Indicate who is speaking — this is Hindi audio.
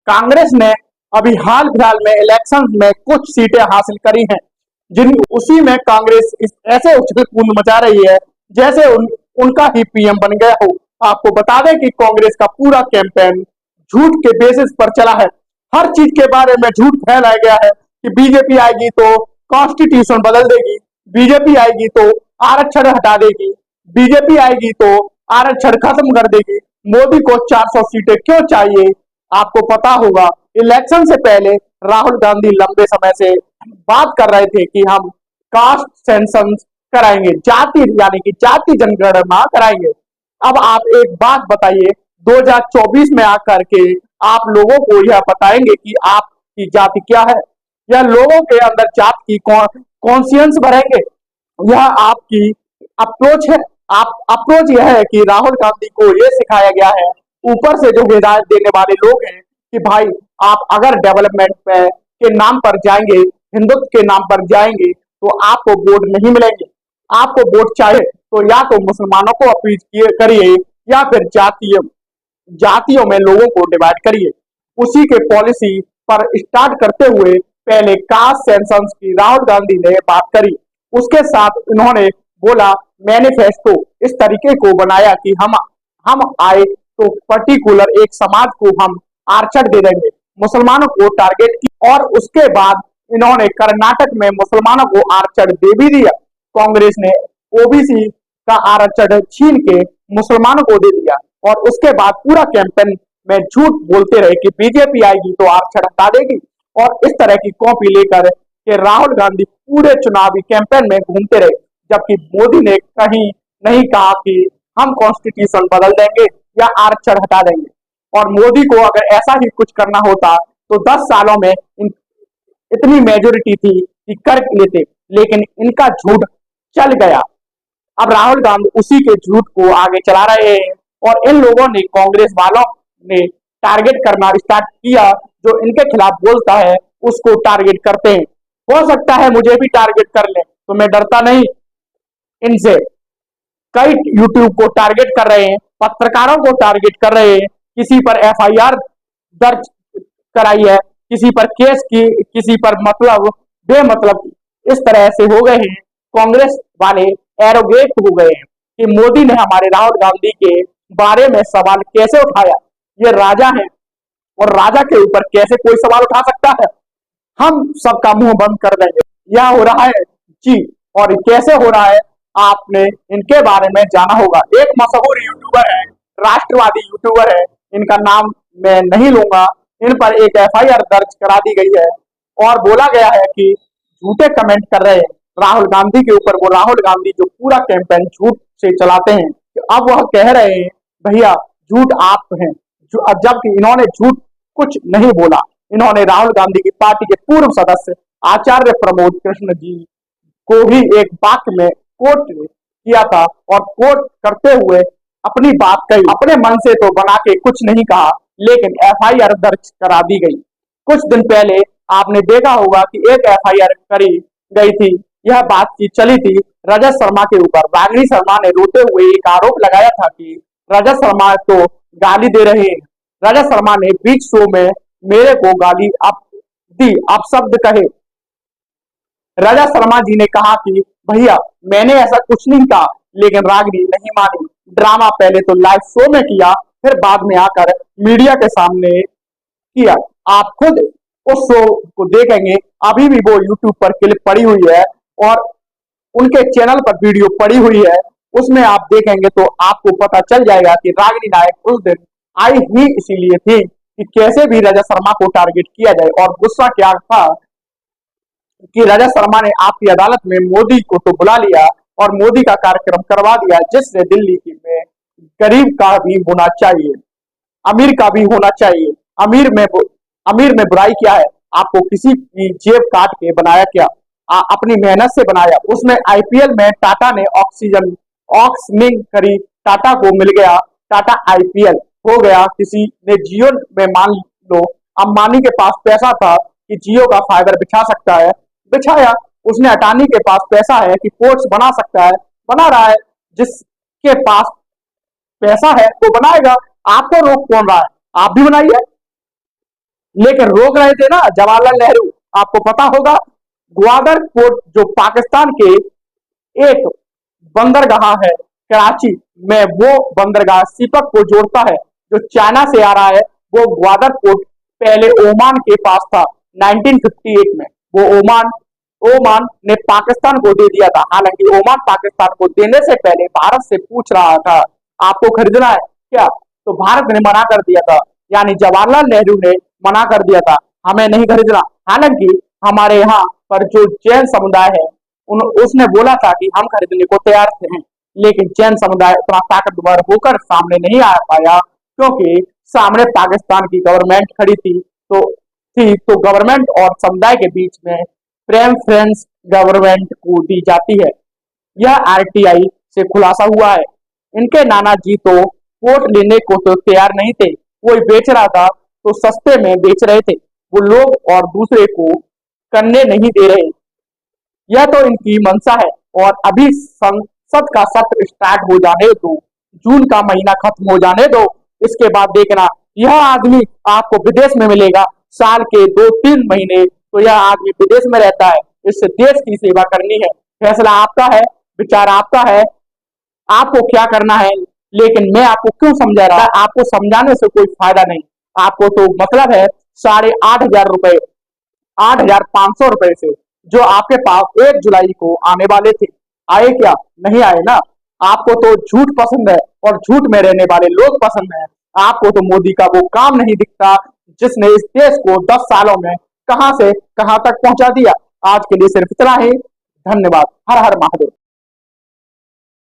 Speaker 1: कांग्रेस ने अभी हाल फिलहाल में इलेक्शन में कुछ सीटें हासिल करी हैं, जिन उसी में कांग्रेस ऐसे उछल कूद मचा रही है जैसे उनका ही पीएम बन गया हो। आपको बता दें कि कांग्रेस का पूरा कैंपेन झूठ के बेसिस पर चला है। हर चीज के बारे में झूठ फैलाया गया है कि बीजेपी आएगी तो कॉन्स्टिट्यूशन बदल देगी, बीजेपी आएगी तो आरक्षण हटा देगी, बीजेपी आएगी तो आरक्षण खत्म कर देगी। मोदी को 400 सीटें क्यों चाहिए? आपको पता होगा इलेक्शन से पहले राहुल गांधी लंबे समय से बात कर रहे थे कि हम कास्ट सेंसस कराएंगे, जाति यानी कि जाति जनगणना कराएंगे। अब आप एक बात बताइए, 2024 में आकर के आप लोगों को यह बताएंगे कि आपकी जाति क्या है, या लोगों के अंदर जात की कॉन्शियंस भरेंगे? यह आपकी अप्रोच है। आप अप्रोच यह है कि राहुल गांधी को यह सिखाया गया है ऊपर से जो हिदायत देने वाले लोग हैं कि भाई आप अगर डेवलपमेंट पे के नाम पर जाएंगे, हिंदुत्व के नाम पर जाएंगे तो आपको वोट नहीं मिलेंगे। आपको वोट चाहे तो या तो मुसलमानों को अपील करिए या फिर जातियों में लोगों को डिवाइड करिए। उसी के पॉलिसी पर स्टार्ट करते हुए पहले कास्ट सेंसस की राहुल गांधी ने बात करी, उसके साथ उन्होंने बोला मैनिफेस्टो इस तरीके को बनाया कि हम आए तो पर्टिकुलर एक समाज को हम आरक्षण दे देंगे, मुसलमानों को टारगेट की, और उसके बाद इन्होंने कर्नाटक में मुसलमानों को आरक्षण दे भी दिया। कांग्रेस ने ओबीसी का आरक्षण छीन के मुसलमानों को दे दिया, और उसके बाद पूरा कैंपेन में झूठ बोलते रहे कि बीजेपी आएगी तो आरक्षण हटा देगी, और इस तरह की कॉपी लेकर के राहुल गांधी पूरे चुनावी कैंपेन में घूमते रहे। जबकि मोदी ने कहीं नहीं कहा कि हम कॉन्स्टिट्यूशन बदल देंगे या आरक्षण हटा देंगे। और मोदी को अगर ऐसा ही कुछ करना होता तो 10 सालों में इतनी मेजोरिटी थी कि कर लेते, लेकिन इनका झूठ चल गया। अब राहुल गांधी उसी के झूठ को आगे चला रहे हैं, और इन लोगों ने कांग्रेस वालों ने टारगेट करना स्टार्ट किया। जो इनके खिलाफ बोलता है उसको टारगेट करते हैं। हो सकता है मुझे भी टारगेट कर ले, तो मैं डरता नहीं इनसे। कई यूट्यूब को टारगेट कर रहे हैं, पत्रकारों को टारगेट कर रहे हैं, किसी पर एफआईआर दर्ज कराई है, किसी पर केस की, किसी पर मतलब बेमतलब इस तरह से हो गए हैं। कांग्रेस वाले एरोगेट हो गए हैं कि मोदी ने हमारे राहुल गांधी के बारे में सवाल कैसे उठाया, ये राजा है और राजा के ऊपर कैसे कोई सवाल उठा सकता है, हम सबका मुंह बंद कर देंगे। यह हो रहा है जी, और कैसे हो रहा है आपने इनके बारे में जाना होगा। एक मशहूर यूट्यूबर है, राष्ट्रवादी यूट्यूबर है, इनका नाम मैं नहीं लूंगा। इन पर एक एफआईआर दर्ज करा दी गई है, और बोला गया है कि झूठे कमेंट कर रहे हैं राहुल गांधी के ऊपर। वो राहुल गांधी जो पूरा कैंपेन झूठ से चलाते हैं, अब वह कह रहे हैं भैया झूठ आप हैं, जबकि इन्होंने झूठ कुछ नहीं बोला। इन्होंने राहुल गांधी की पार्टी के पूर्व सदस्य आचार्य प्रमोद कृष्ण जी को भी एक वाक्य में कोट किया था, और कोट करते हुए अपनी बात कही। अपने मन से तो बना के कुछ नहीं कहा, लेकिन एफआईआर दर्ज करा दी गई। कुछ दिन पहले आपने देखा होगा कि एक एफआईआर करी गई थी, यह बातचीत चली थी रजत शर्मा के ऊपर। रागिनी शर्मा ने रोते हुए एक आरोप लगाया था कि रजत शर्मा तो गाली दे रहे हैं। रजत शर्मा ने बीच शो में मेरे को गाली दी, अपशब्द कहे। रजत शर्मा जी ने कहा कि भैया मैंने ऐसा कुछ नहीं कहा, लेकिन रागिनी नहीं मानी। ड्रामा पहले तो लाइव शो में किया, फिर बाद में आकर मीडिया के सामने किया। आप खुद उस शो को देखेंगे, अभी भी वो यूट्यूब पर क्लिप पड़ी हुई है और उनके चैनल पर वीडियो पड़ी हुई है। उसमें आप देखेंगे तो आपको पता चल जाएगा कि रागिनी नायक उस दिन आई ही इसीलिए थी कि कैसे भी रजत शर्मा को टारगेट किया जाए। और गुस्सा क्या था कि रजत शर्मा ने आपकी अदालत में मोदी को तो बुला लिया और मोदी का कार्यक्रम करवा दिया, जिससे दिल्ली में गरीब का भी होना चाहिए, अमीर का भी होना चाहिए। अमीर में बुराई क्या है? आपको किसी की जेब काट के बनाया क्या? अपनी मेहनत से बनाया। उसमें आईपीएल में टाटा ने ऑक्शनिंग करी, टाटा को मिल गया, टाटा आईपीएल हो गया। किसी ने जियो में मान लो अंबानी के पास पैसा था कि जियो का फाइबर बिछा सकता है, बिछाया। उसने अटानी के पास पैसा है कि पोर्ट्स बना सकता है, बना रहा है। जिसके पास पैसा है वो बनाएगा, आपको रोक कौन रहा है? आप भी बनाइए। लेकिन रोक रहे थे ना जवाहरलाल नेहरू। आपको पता होगा ग्वादर पोर्ट जो पाकिस्तान के एक बंदरगाह है कराची में, वो बंदरगाह सीपक को जोड़ता है जो चाइना से आ रहा है। वो ग्वादर पोर्ट पहले ओमान के पास था 1958 में। वो ओमान ने पाकिस्तान को दे दिया था। हालांकि ओमान पाकिस्तान को देने से पहले भारत से पूछ रहा था आपको खरीदना है क्या, तो भारत ने मना कर दिया था। यानी जवाहरलाल नेहरू ने मना कर दिया था हमें नहीं खरीदना। हालांकि हमारे यहाँ पर जो जैन समुदाय है उसने बोला था कि हम खरीदने को तैयार हैं, लेकिन जैन समुदाय उतना ताकतवर होकर सामने नहीं आ पाया क्योंकि सामने पाकिस्तान की गवर्नमेंट खड़ी तो गवर्नमेंट और समुदाय के बीच में प्रेफरेंस गवर्नमेंट को दी जाती है। यह आरटीआई से खुलासा हुआ है। इनके नाना जी तो पोर्ट लेने को तो तैयार नहीं थे, कोई बेच रहा था तो सस्ते में बेच रहे थे वो लोग और दूसरे को करने नहीं दे रहे। यह तो इनकी मंशा है। और अभी संसद का सत्र स्टार्ट हो जाने दो, जून का महीना खत्म हो जाने दो, इसके बाद देखना यह आदमी आपको विदेश में मिलेगा। साल के 2-3 महीने तो यह आदमी विदेश में रहता है। इससे देश की सेवा करनी है। फैसला आपका है, विचार आपका है, आपको क्या करना है। लेकिन मैं आपको क्यों समझा रहा, आपको समझाने से कोई फायदा नहीं। आपको तो मतलब है 8,500 रुपए, 8,500 रुपए से जो आपके पास 1 जुलाई को आने वाले थे, आए क्या? नहीं आए ना। आपको तो झूठ पसंद है और झूठ में रहने वाले लोग पसंद है। आपको तो मोदी का वो काम नहीं दिखता जिसने इस देश को 10 सालों में कहां से कहां तक पहुंचा दिया। आज के लिए सिर्फ इतना ही। धन्यवाद। हर हर महादेव।